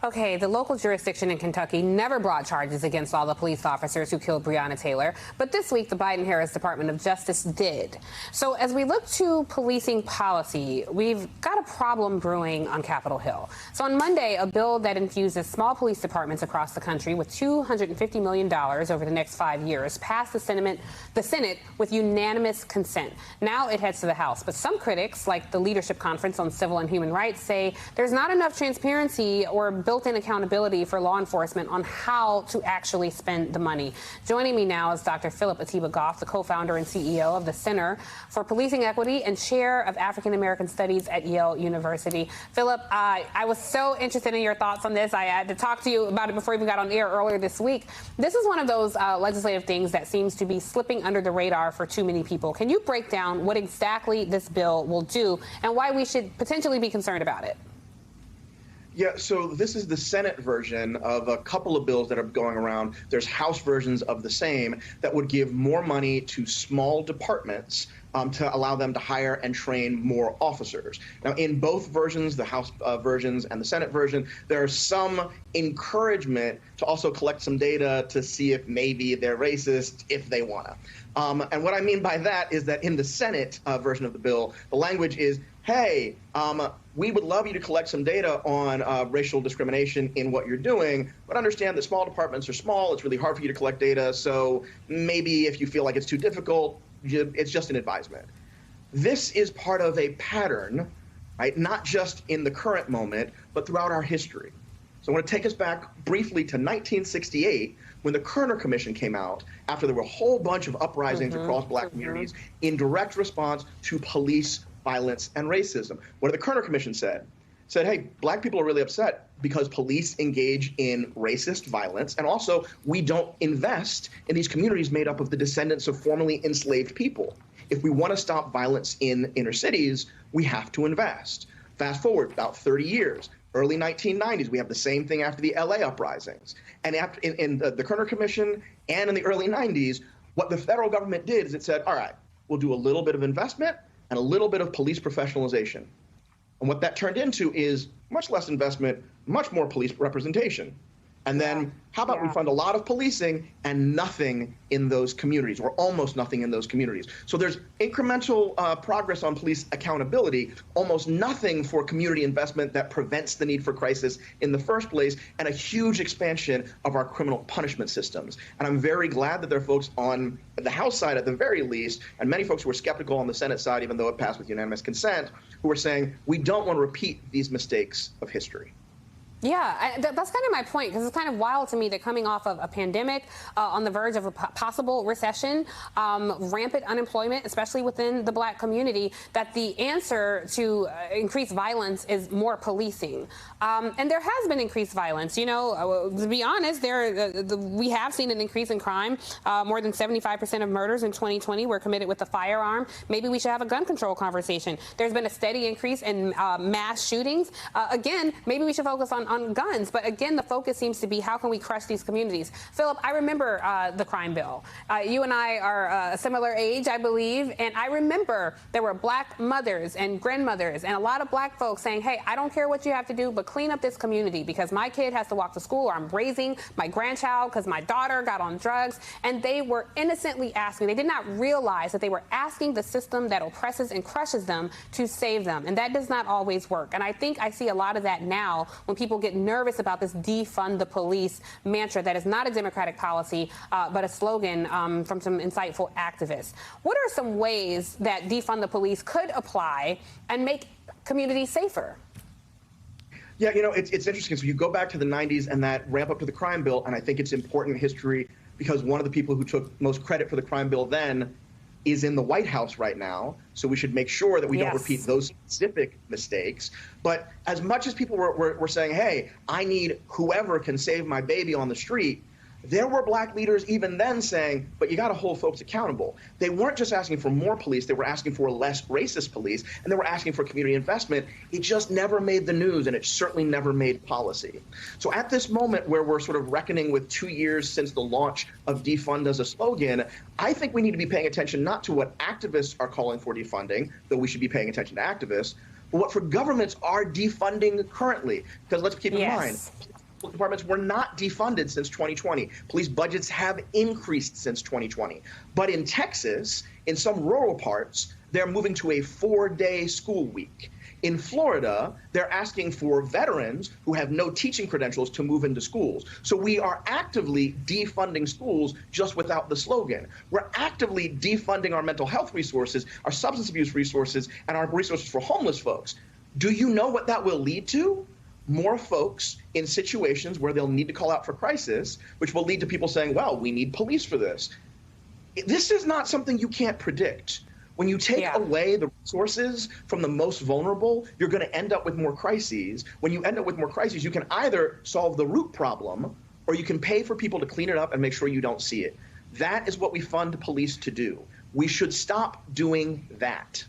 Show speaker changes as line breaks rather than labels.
Okay, the local jurisdiction in Kentucky never brought charges against all the police officers who killed Breonna Taylor, but this week the Biden-Harris Department of Justice did. So as we look to policing policy, we've got a problem brewing on Capitol Hill. So on Monday, a bill that infuses small police departments across the country with $250 million over the next 5 years passed the Senate with unanimous consent. Now it heads to the House, but some critics, like the Leadership Conference on Civil and Human Rights, say there's not enough transparency or built-in accountability for law enforcement on how to actually spend the money. Joining me now is Dr. Philip Atiba Goff, the co-founder and CEO of the Center for Policing Equity and chair of African American Studies at Yale University. Philip, I was so interested in your thoughts on this. I had to talk to you about it before we got on air earlier this week. This is one of those legislative things that seems to be slipping under the radar for too many people. Can you break down what exactly this bill will do and why we should potentially be concerned about it?
Yeah, so this is the Senate version of a couple of bills that are going around. There's House versions of the same that would give more money to small departments to allow them to hire and train more officers. Now, in both versions, the House versions and the Senate version, there's some encouragement to also collect some data to see if maybe they're racist if they want to. And what I mean by that is that in the Senate version of the bill, the language is, hey, we would love you to collect some data on racial discrimination in what you're doing, but understand that small departments are small. It's really hard for you to collect data. So maybe if you feel like it's too difficult, it's just an advisement. This is part of a pattern, right? Not just in the current moment, but throughout our history. So I want to take us back briefly to 1968, when the Kerner Commission came out after there were a whole bunch of uprisings across black communities in direct response to police violence and racism. What did the Kerner Commission said? Said, hey, black people are really upset because police engage in racist violence, and also we don't invest in these communities made up of the descendants of formerly enslaved people. If we want to stop violence in inner cities, we have to invest. Fast forward about 30 years. Early 1990s, we have the same thing after the LA uprisings. And after, in the Kerner Commission and in the early 90s, what the federal government did is it said, all right, we'll do a little bit of investment and a little bit of police professionalization. And what that turned into is much less investment, much more police representation. And then how about we fund a lot of policing and nothing in those communities, or almost nothing in those communities? So there's incremental progress on police accountability, almost nothing for community investment that prevents the need for crisis in the first place, and a huge expansion of our criminal punishment systems. And I'm very glad that there are folks on the House side, at the very least, and many folks who are skeptical on the Senate side, even though it passed with unanimous consent, who are saying we don't want to repeat these mistakes of history.
Yeah, that's kind of my point, because it's kind of wild to me that coming off of a pandemic, on the verge of a possible recession, rampant unemployment, especially within the black community, that the answer to increased violence is more policing. And there has been increased violence. You know, to be honest, we have seen an increase in crime. More than 75% of murders in 2020 were committed with a firearm. Maybe we should have a gun control conversation. There's been a steady increase in mass shootings. Again, maybe we should focus on guns. But again, the focus seems to be how can we crush these communities? Philip, I remember the crime bill. You and I are a similar age, I believe. And I remember there were black mothers and grandmothers and a lot of black folks saying, hey, I don't care what you have to do, but clean up this community because my kid has to walk to school, or I'm raising my grandchild because my daughter got on drugs. And they were innocently asking. They did not realize that they were asking the system that oppresses and crushes them to save them. And that does not always work. And I think I see a lot of that now when people get nervous about this defund the police mantra that is not a Democratic policy, but a slogan from some insightful activists. What are some ways that defund the police could apply and make communities safer?
Yeah, you know, it's interesting. So you go back to the 90s and that ramp up to the crime bill, and I think it's important history because one of the people who took most credit for the crime bill then is in the White House right now. So we should make sure that we don't repeat those specific mistakes. But as much as people were saying, hey, I need whoever can save my baby on the street, there were black leaders even then saying, but you got to hold folks accountable. They weren't just asking for more police. They were asking for less racist police, and they were asking for community investment. It just never made the news, and it certainly never made policy. So at this moment where we're sort of reckoning with 2 years since the launch of defund as a slogan, I think we need to be paying attention not to what activists are calling for defunding, though we should be paying attention to activists, but what for governments are defunding currently. Because let's keep in mind,
Yes.
police departments were not defunded since 2020. Police budgets have increased since 2020. But in Texas, in some rural parts, they're moving to a 4-day school week. In Florida, they're asking for veterans who have no teaching credentials to move into schools. So we are actively defunding schools just without the slogan. We're actively defunding our mental health resources, our substance abuse resources, and our resources for homeless folks. Do you know what that will lead to? More folks in situations where they'll need to call out for crisis, which will lead to people saying, well, we need police for this. This is not something you can't predict. When you take away the resources from the most vulnerable, you're going to end up with more crises. When you end up with more crises, you can either solve the root problem or you can pay for people to clean it up and make sure you don't see it. That is what we fund police to do. We should stop doing that.